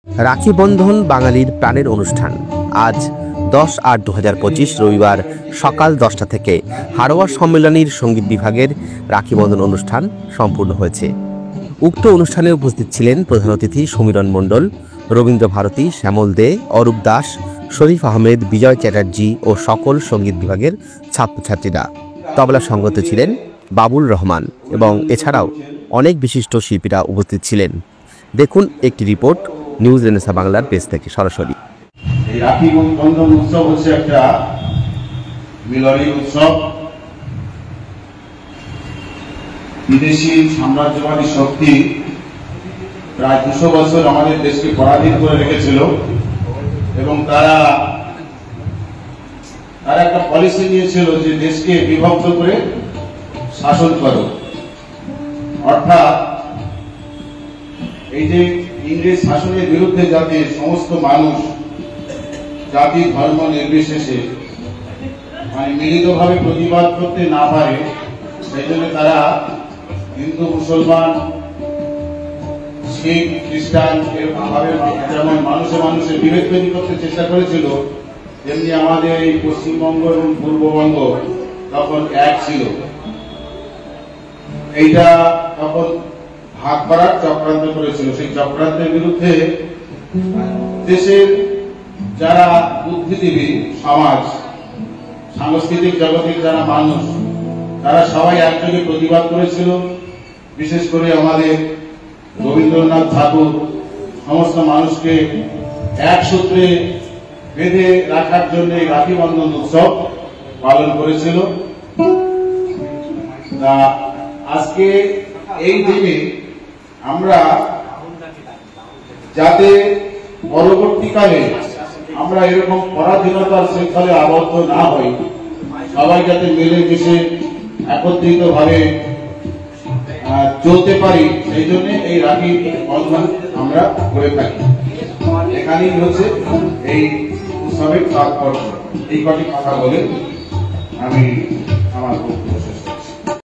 রাখি বন্ধন বাঙালির প্রাণের অনুষ্ঠান। আজ 10-8-2025 রবিবার সকাল 10টা থেকে হাড়োয়া সম্মেলনীর সঙ্গীত বিভাগের রাখি বন্ধন অনুষ্ঠান সম্পূর্ণ হয়েছে। উক্ত অনুষ্ঠানে উপস্থিত ছিলেন প্রধান অতিথি সমীরণ মণ্ডল, রবীন্দ্র ভারতী, শ্যামল দে, অরূপ দাস, শরীফ আহমেদ, বিজয় চ্যাটার্জি ও সকল সঙ্গীত বিভাগের ছাত্রছাত্রীরা। তবলা সঙ্গতে ছিলেন বাবুল রহমান এবং এছাড়াও অনেক বিশিষ্ট শিল্পীরা উপস্থিত ছিলেন। দেখুন একটি রিপোর্ট নিউজ রেনেসাঁ বাংলার পেজ থেকে সরাসরি। এই রাখি বন্ধন উৎসব হচ্ছে একটা মিলনী উৎসব। বিদেশি সাম্রাজ্যবাদী শক্তি প্রায় 200 বছর আমাদের দেশকে পরাধীন করে রেখেছিল এবং তারা একটা পলিসি নিয়েছিল যে দেশকে বিভক্ত করে শাসন করো। অর্থাৎ এই যে ইংরেজ শাসনের বিরুদ্ধে যাতে সমস্ত মানুষ জাতি ধর্ম নির্বিশেষে মিলিতভাবে প্রতিবাদ করতে না পারে, সেই জন্য তারা হিন্দু, মুসলমান, শিখ, খ্রিস্টান এরকম ভাবে যেমন মানুষে মানুষের বিভেদ তৈরি করতে চেষ্টা করেছিল, তেমনি আমাদের এই পশ্চিমবঙ্গ এবং পূর্ববঙ্গ তখন এক ছিল। এইটা তখন ভাগ করার চক্রান্ত করেছিল। সেই চক্রান্তের বিরুদ্ধে দেশের যারা বুদ্ধিজীবী সমাজ, সাংস্কৃতিক জগতের যারা মানুষ, তারা সবাই একযোগে প্রতিবাদ করেছিল। বিশেষ করে আমাদের রবীন্দ্রনাথ ঠাকুর সমস্ত মানুষকে এক সূত্রে বেঁধে রাখার জন্য রাখি বন্ধন উৎসব পালন করেছিল। আজকে এই দিনে আমরা যাতে পরবর্তীকালে আমরা এরকম পরাধীনতার শৃঙ্খলে আবদ্ধ না হই, সবাই যাতে মিলেমিশে একত্রিত ভাবে চলতে পারি, সেই জন্য এই রাখি বন্ধন আমরা করে থাকি। এখানেই হচ্ছে এই উৎসবের তাৎপর্য। এই কটি কথা বলে আমি আমার বক্তব্য শেষ করছি।